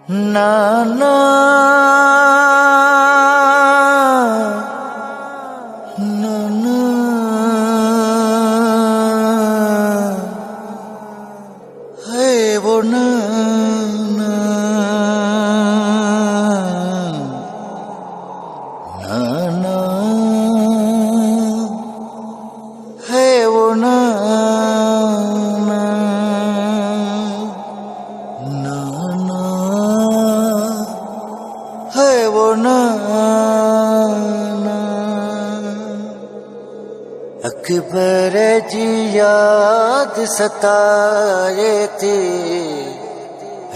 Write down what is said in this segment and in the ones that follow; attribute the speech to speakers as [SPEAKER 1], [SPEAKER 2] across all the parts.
[SPEAKER 1] ना ना ना ना है वो ना ना ना है वो ना है वो ना अकबर जी याद सताए थे,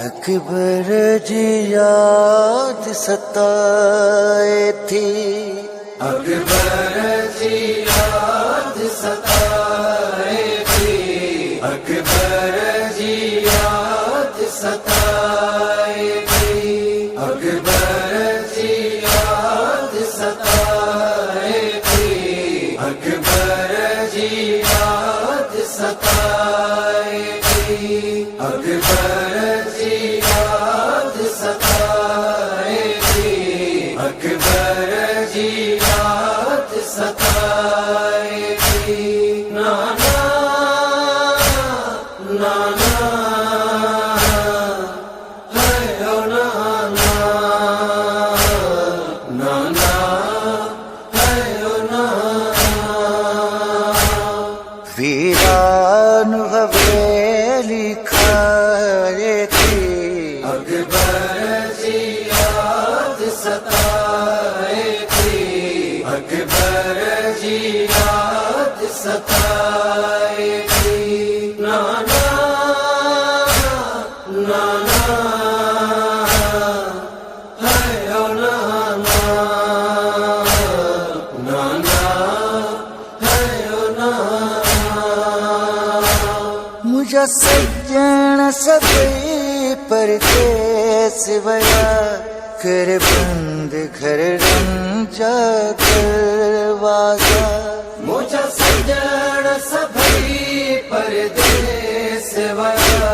[SPEAKER 1] अकबर जी याद सताए थी,
[SPEAKER 2] अकबर जी याद सताए थे, अकबर जी याद सताए थे, अकबर जी याद सताए थे, अकबर जी याद सताए थे, अकबर जी याद सताए थे, अकबर जी याद सताए थे। नाना नाना है ओ नाना नाना है ओ नाना।
[SPEAKER 1] वीरान हवेली खाए थे,
[SPEAKER 2] अकबर जी याद सताए थे, अकबर जी याद सताए थे। नाना नाना है ओ नाना नाना है ओ नाना।
[SPEAKER 1] मुझे सज्जन सभी परदेस वया कर बंद घर रंजा दरवाजा।
[SPEAKER 2] मुझा सजन सभी परदेस वया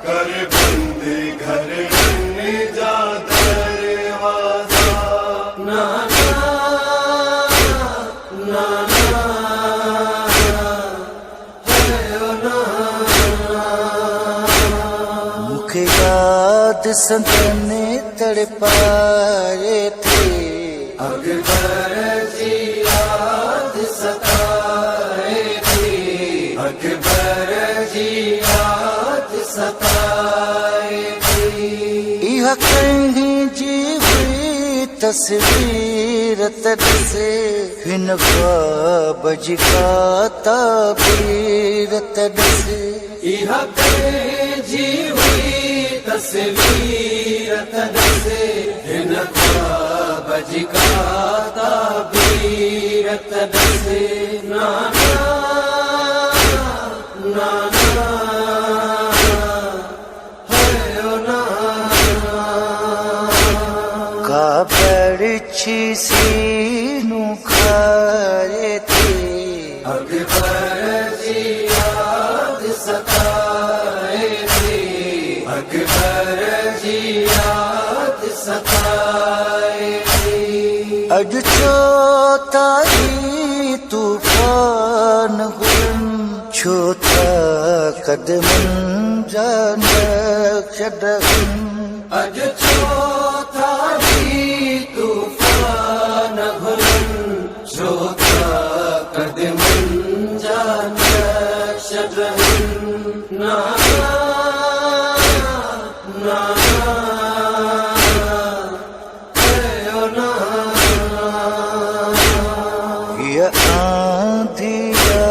[SPEAKER 2] कर बंद घर जा दरवाजा। नाना नाना है ओ नाना।
[SPEAKER 1] मुख याद संतने तड़पाए थे,
[SPEAKER 2] अकबर जी याद सताए थे, अकबर जी याद सताए थे।
[SPEAKER 1] यह कहीं जीवी तस्वीर तड़से हिन ख्वाब जिगाता बीर तड़से।
[SPEAKER 2] इह जीवी तस्वीर तड़से हिन ख्वाब जिगाता बीर तड़से। नाना नाना है ओ नाना।
[SPEAKER 1] का बड़छी सीनू खाए थे,
[SPEAKER 2] अकबर जी याद सताए थे, अकबर जी याद सताए थे।
[SPEAKER 1] अज चौथाई तूफान गुरन छोथा कदमन जान छदन।
[SPEAKER 2] अज चौथा तूफान भुलन चौथा कदमन जान शदन। नाना नाना है ओ नाना।
[SPEAKER 1] ये आंधिया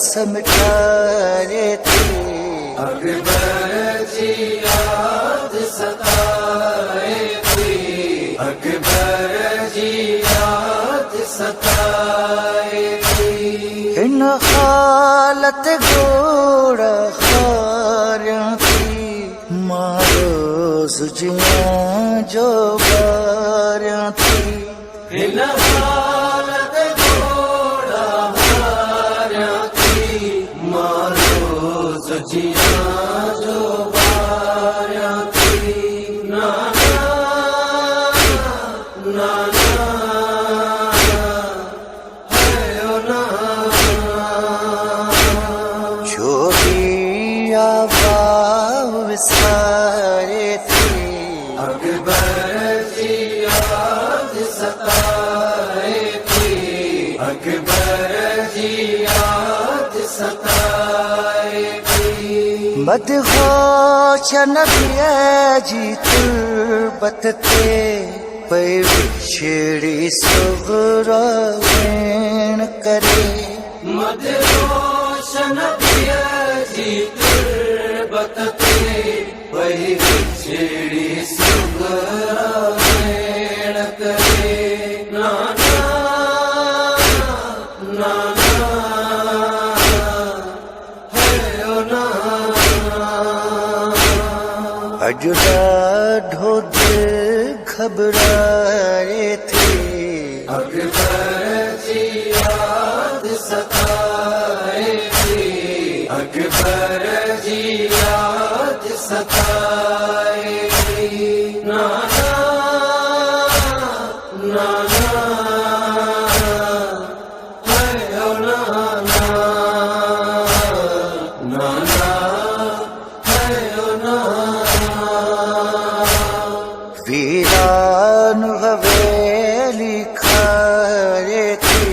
[SPEAKER 1] समझाए थे,
[SPEAKER 2] अकबर जी याद सताए थे, अकबर जी याद सताए थे।
[SPEAKER 1] इन हालत घोड़ा हारियां थी, मारो सुजियां जो बारियां थी।
[SPEAKER 2] इन हालत घोड़ा हारियां थी, मारो सुजियां जो बारियां थी। नाना
[SPEAKER 1] ख्वाब विसारे थे।
[SPEAKER 2] अकबर की याद सताए थी, अकबर की याद सताए थी।
[SPEAKER 1] बदहोश नबी जी तुरबत ते पे बिछड़ी सुगरा वेण करे।
[SPEAKER 2] मदहोश नबी जी तुरबत ते वही बिछड़ी सुगरा वेण करे। नाना नाना है ओ नाना।
[SPEAKER 1] अज ॾाढो दिल घबराए थे।
[SPEAKER 2] अकबर की याद सताए थी, अकबर की याद सताए थी। नाना नाना है ओ नाना, नाना है ओ नाना।
[SPEAKER 1] वीरान हवेली खारे थे।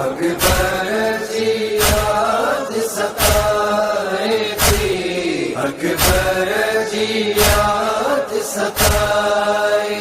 [SPEAKER 2] अकबर की याद सताए थी, अकबर की याद सताए